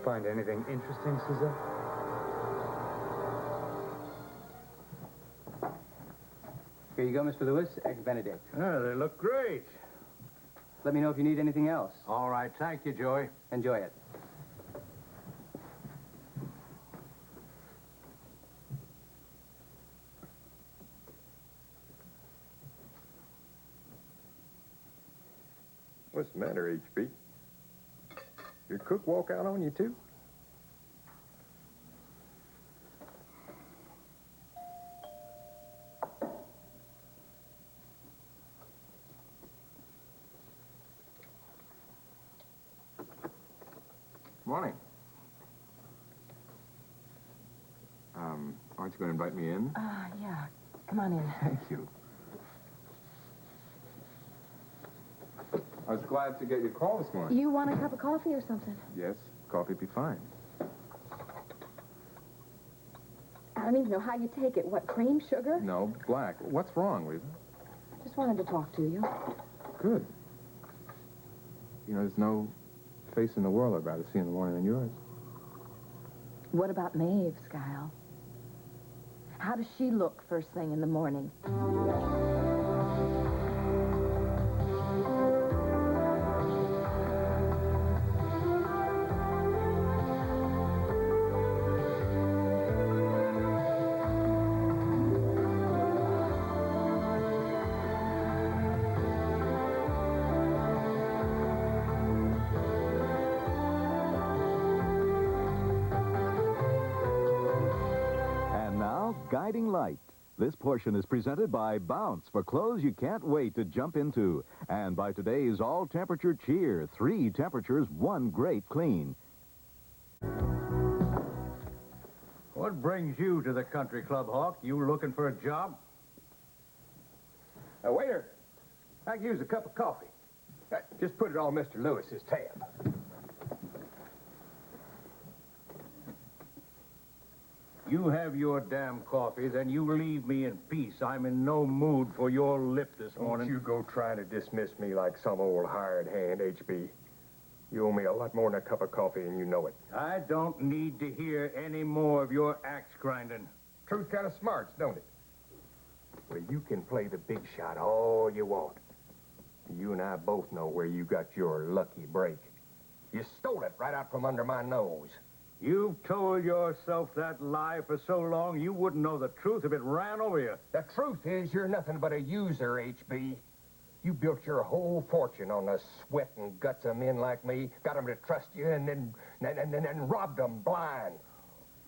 find anything interesting, Suzette? Here you go, Mr. Lewis. Eggs Benedict. Yeah, they look great. Let me know if you need anything else. All right, thank you, Joey. Enjoy it. What's the matter, H.B.? Your cook walk out on you, too? Morning. Aren't you going to invite me in? Yeah. Come on in. Thank you. I was glad to get your call this morning. You want a cup of coffee or something? Yes, coffee'd be fine. I don't even know how you take it. What, cream, sugar? No, black. What's wrong, Reva? Just wanted to talk to you. Good. You know, there's no face in the world I'd rather see in the morning than yours. What about Maeve's, Kyle? How does she look first thing in the morning? Guiding Light. This portion is presented by Bounce for clothes you can't wait to jump into. And by today's all-temperature cheer, 3 temperatures, 1 great clean. What brings you to the country club, Hawk? You looking for a job? Waiter, I could use a cup of coffee. Just put it on Mr. Lewis's tab. You have your damn coffee, then you leave me in peace. I'm in no mood for your lip this morning. Don't you go trying to dismiss me like some old hired hand, H.B. You owe me a lot more than a cup of coffee, and you know it. I don't need to hear any more of your axe grinding. Truth kind of smarts, don't it? Well, you can play the big shot all you want. You and I both know where you got your lucky break. You stole it right out from under my nose. You've told yourself that lie for so long, you wouldn't know the truth if it ran over you. The truth is you're nothing but a user, H.B. You built your whole fortune on the sweat and guts of men like me, got them to trust you, and then robbed them blind.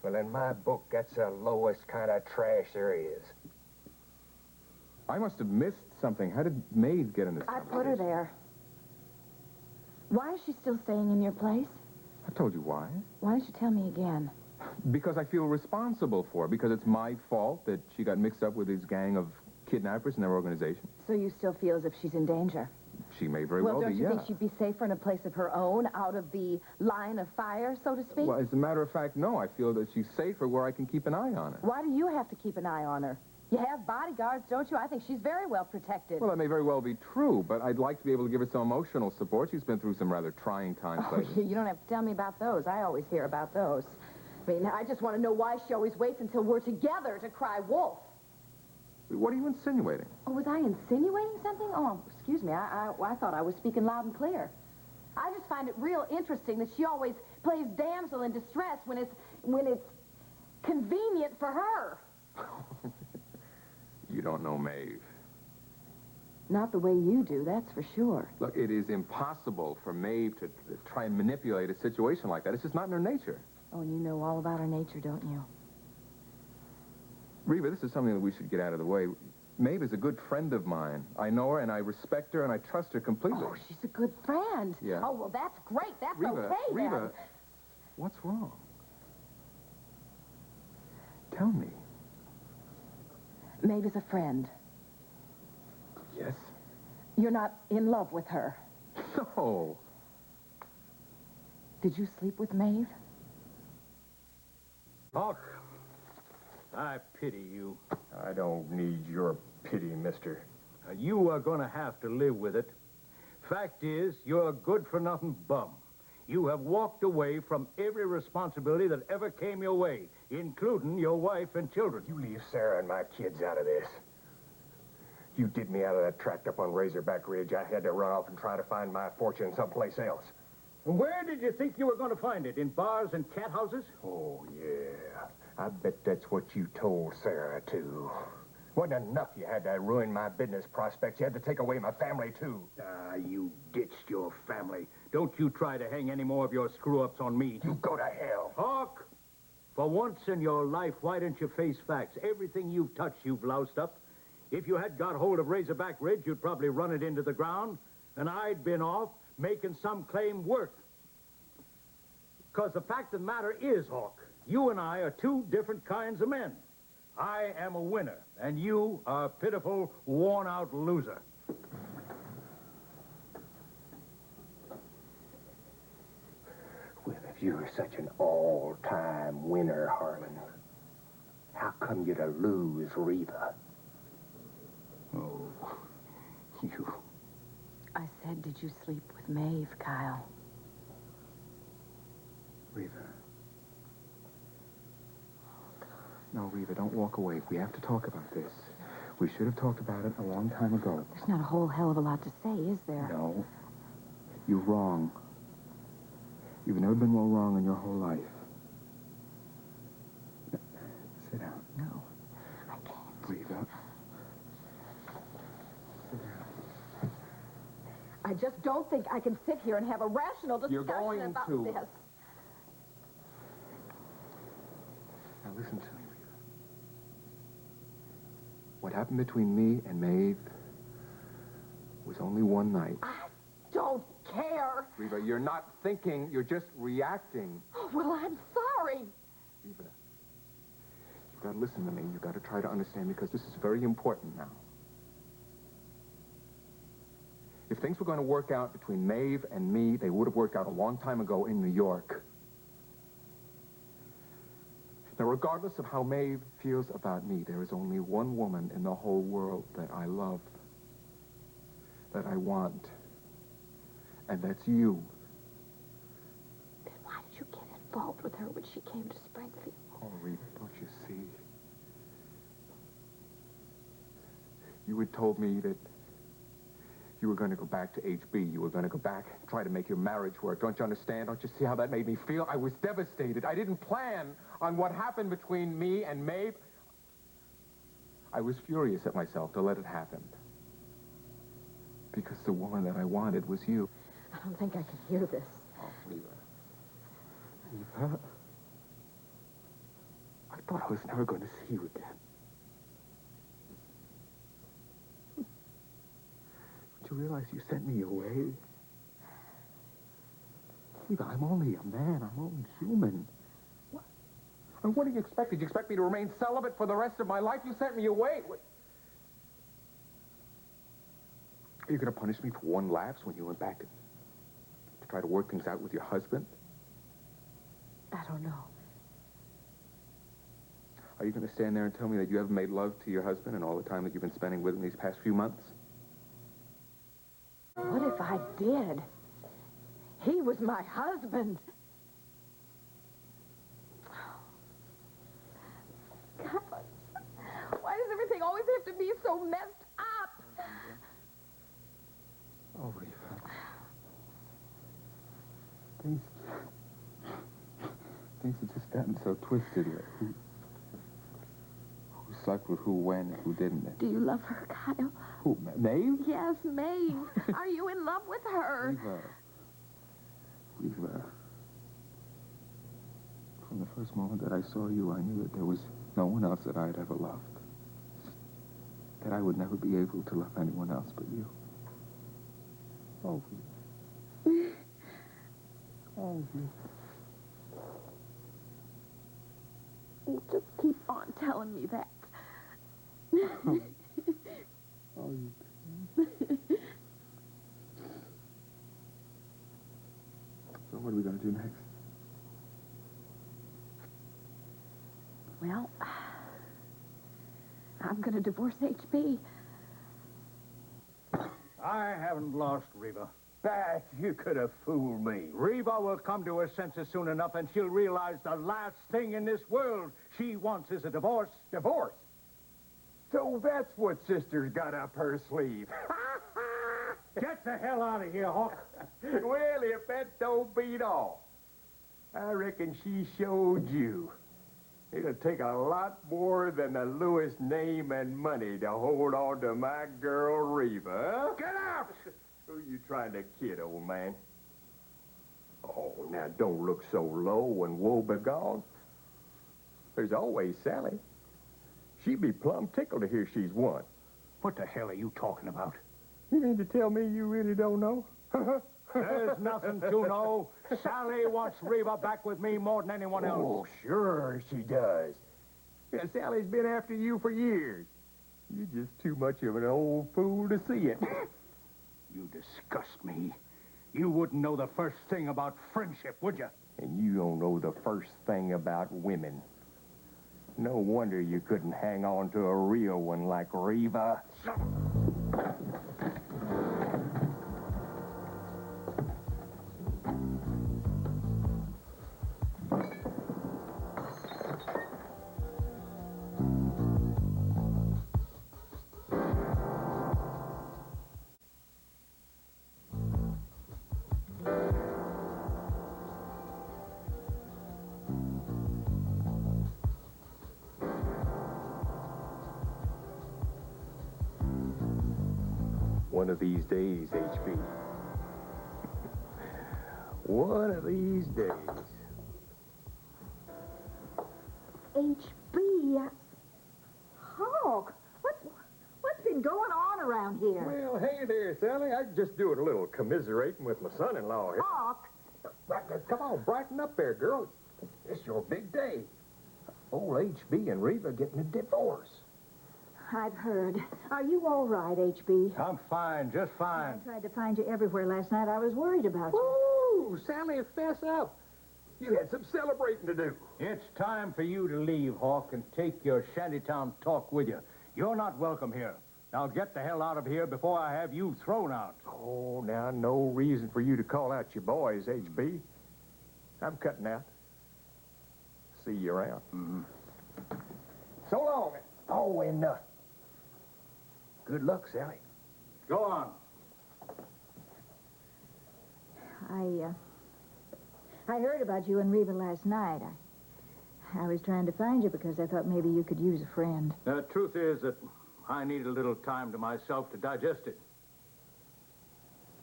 Well, in my book, that's the lowest kind of trash there is. I must have missed something. How did Maeve get in this I put her there. Why is she still staying in your place? I told you why. Why don't you tell me again? Because I feel responsible for her. Because it's my fault that she got mixed up with this gang of kidnappers in their organization. So you still feel as if she's in danger? She may very well be, Well, don't you yeah. think she'd be safer in a place of her own, out of the line of fire, so to speak? Well, as a matter of fact, no. I feel that she's safer where I can keep an eye on her. Why do you have to keep an eye on her? You have bodyguards, don't you? I think she's very well protected. Well, that may very well be true, but I'd like to be able to give her some emotional support. She's been through some rather trying times lately. You don't have to tell me about those. I always hear about those. I mean, I just want to know why she always waits until we're together to cry wolf. What are you insinuating? Oh, was I insinuating something? Oh, excuse me. I thought I was speaking loud and clear. I just find it real interesting that she always plays damsel in distress when it's convenient for her. You don't know Maeve. Not the way you do, that's for sure. Look, it is impossible for Maeve to try and manipulate a situation like that. It's just not in her nature. Oh, and you know all about her nature, don't you? Reva, this is something that we should get out of the way. Maeve is a good friend of mine. I know her, and I respect her, and I trust her completely. Oh, she's a good friend. Yeah. Oh, well, that's great. That's Reva, okay, then. Reva, what's wrong? Tell me. Maeve is a friend. Yes? You're not in love with her. No. Did you sleep with Maeve? Hawk, I pity you. I don't need your pity, mister. You are going to have to live with it. Fact is, you're a good-for-nothing bum. You have walked away from every responsibility that ever came your way, including your wife and children. You leave Sarah and my kids out of this. You did me out of that tract up on Razorback Ridge. I had to run off and try to find my fortune someplace else. And where did you think you were going to find it? In bars and cat houses? Oh, yeah. I bet that's what you told Sarah, too. Wasn't enough you had to ruin my business prospects. You had to take away my family, too. Ah, you ditched your family. Don't you try to hang any more of your screw-ups on me. You go to hell. Hawk! For once in your life, why don't you face facts? Everything you've touched, you've loused up. If you had got hold of Razorback Ridge, you'd probably run it into the ground, and I'd been off making some claim work. Because the fact of the matter is, Hawk, you and I are two different kinds of men. I am a winner, and you are a pitiful, worn-out loser. Well, if you're such an all-time winner, Harlan, how come you're to lose Reva? Oh, you... I said, did you sleep with Maeve, Kyle? Reva. No, Reva, don't walk away. We have to talk about this. We should have talked about it a long time ago. There's not a whole hell of a lot to say, is there? No. You're wrong. You've never been more wrong in your whole life. Sit down. No, I can't. Reva. Sit down. I just don't think I can sit here and have a rational discussion You're going about to. this. Now listen to me, Reva. What happened between me and Maeve was only one night. I don't care. Reva, you're not thinking, you're just reacting. Oh, well, I'm sorry. Reva, you've got to listen to me. You've got to try to understand because this is very important now. If things were going to work out between Maeve and me, they would have worked out a long time ago in New York. Now, regardless of how Maeve feels about me, there is only one woman in the whole world that I love, that I want, and that's you. Then why did you get involved with her when she came to Springfield? Oh, Reva, don't you see? You had told me that you were going to go back to HB. You were going to go back and try to make your marriage work. Don't you understand? Don't you see how that made me feel? I was devastated. I didn't plan on what happened between me and Maeve. I was furious at myself to let it happen. Because the woman that I wanted was you. I don't think I can hear this. Oh, Reva. Reva? I thought I was never going to see you again. Don't you realize you sent me away? Reva, I'm only a man. I'm only human. What? And what do you expect? Did you expect me to remain celibate for the rest of my life? You sent me away. What? Are you going to punish me for one lapse when you went back to try to work things out with your husband? I don't know. Are you going to stand there and tell me that you haven't made love to your husband in all the time that you've been spending with him these past few months? What if I did? He was my husband. God, why does everything always have to be so messed up? Oh, Reva. Things have just gotten so twisted. Who slept with who, when, who didn't. Do you love her, Kyle? Who, Maeve? Yes, Maeve. Are you in love with her? Reva. From the first moment that I saw you, I knew that there was no one else that I'd ever loved. That I would never be able to love anyone else but you. Oh, Reva. Oh, Reva. You just keep on telling me that. Oh, you. So what are we going to do next? Well, I'm going to divorce HB. I haven't lost Reva. You could have fooled me. Reva will come to her senses soon enough, and she'll realize the last thing in this world she wants is a divorce. Divorce? So that's what Sister's got up her sleeve. Get the hell out of here, Hawk. Well, if that don't beat all, I reckon she showed you. It'll take a lot more than the Lewis name and money to hold on to my girl Reva. Huh? Get out! Who you trying to kid, old man? Oh, now don't look so low and woe-begone. There's always Sally. She'd be plumb tickled to hear she's won. What the hell are you talking about? You mean to tell me you really don't know? There's nothing to know. Sally wants Reva back with me more than anyone else. Oh, sure she does. Yeah, Sally's been after you for years. You're just too much of an old fool to see it. You disgust me. You wouldn't know the first thing about friendship, would you? And you don't know the first thing about women. No wonder you couldn't hang on to a real one like Reva. One of these days, HB. One of these days. HB, Hawk, what's been going on around here? Well, hey there, Sally. I'm just doing a little commiserating with my son-in-law here. Hawk, Come on, brighten up there, girl. It's your big day. Old HB and Reva getting a divorce. I've heard. Are you all right, HB? I'm fine, just I fine. tried to find you everywhere last night. I was worried about you. Ooh, Sally, fess up. You had some celebrating to do. It's time for you to leave, Hawk, and take your shantytown talk with you. You're not welcome here. Now get the hell out of here before I have you thrown out. Oh, now, no reason for you to call out your boys, HB. I'm cutting out. See you around. Mm-hmm. So long. Oh, and, good luck, Sally. Go on. I heard about you and Reva last night. I was trying to find you because I thought maybe you could use a friend. The truth is that I need a little time to myself to digest it.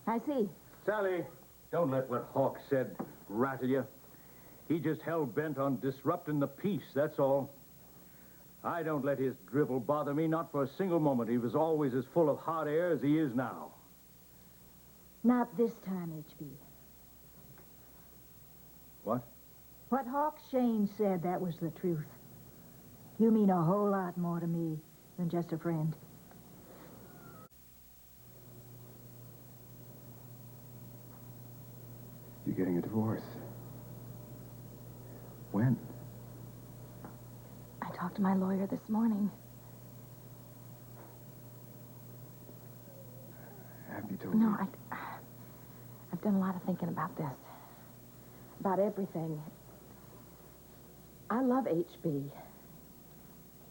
I see. Sally, don't let what Hawk said rattle you. He just hell-bent on disrupting the peace, that's all. I don't let his drivel bother me, not for a single moment. He was always as full of hot air as he is now. Not this time, HB. What? What Hawk Shane said, that was the truth. You mean a whole lot more to me than just a friend. You're getting a divorce. When? I talked to my lawyer this morning. Have you told No, me? I've done a lot of thinking about this. About everything. I love HB.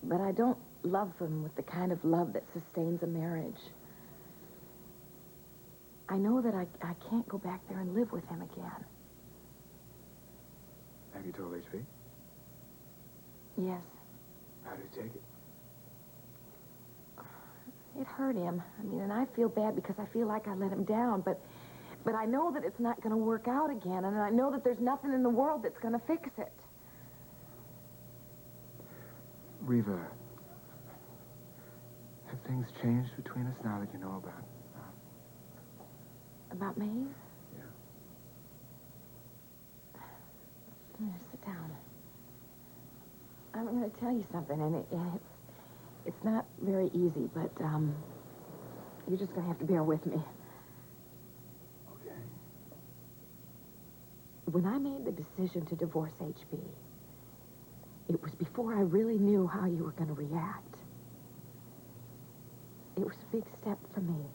But I don't love him with the kind of love that sustains a marriage. I know that I can't go back there and live with him again. Have you told HB? Yes. How did he take it? It hurt him. I mean, and I feel bad because I feel like I let him down, but I know that it's not going to work out again, and I know that there's nothing in the world that's going to fix it. Reva, have things changed between us now that you know about? About Maeve? Yeah. Sit down. I'm going to tell you something, and it's not very easy, but you're just going to have to bear with me. Okay. When I made the decision to divorce HB, it was before I really knew how you were going to react. It was a big step for me.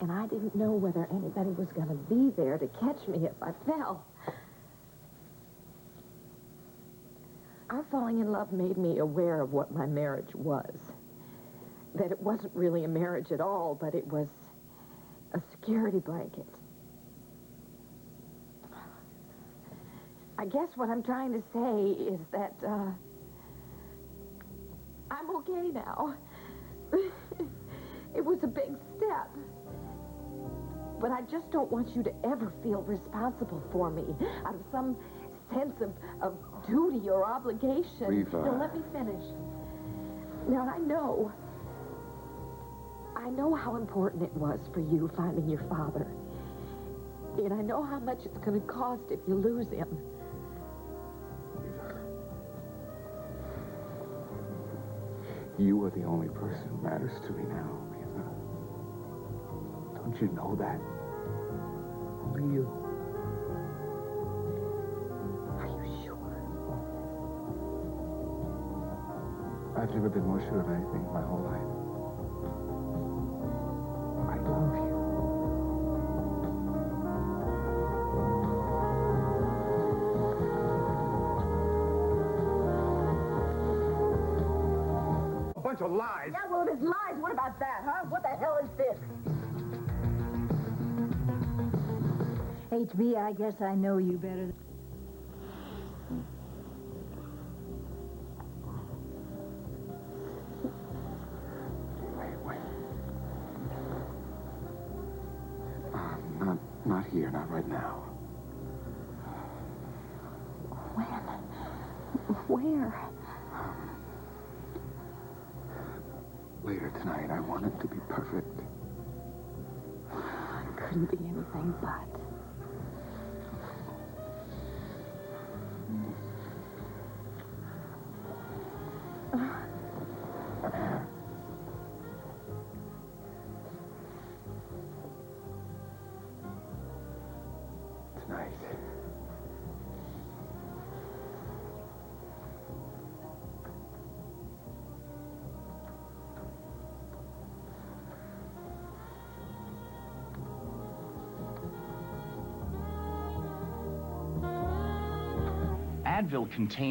And I didn't know whether anybody was going to be there to catch me if I fell. Our falling in love made me aware of what my marriage was. That it wasn't really a marriage at all, but it was a security blanket. I guess what I'm trying to say is that, I'm okay now. It was a big step. But I just don't want you to ever feel responsible for me out of some sense of duty or obligation. Reva. No, let me finish. Now, I know how important it was for you finding your father. And I know how much it's going to cost if you lose him. You are the only person who matters to me now, Reva. Don't you know that? Only you. Are you sure? I've never been more sure of anything my whole life. I love you. A bunch of lies. Yeah, well, if it's lies, what about that, huh? What the hell is this? HB, I guess I know you better. Wait. Not here, not right now. Where? Later tonight, I want it to be perfect. It couldn't be anything but. Tonight. Advil contains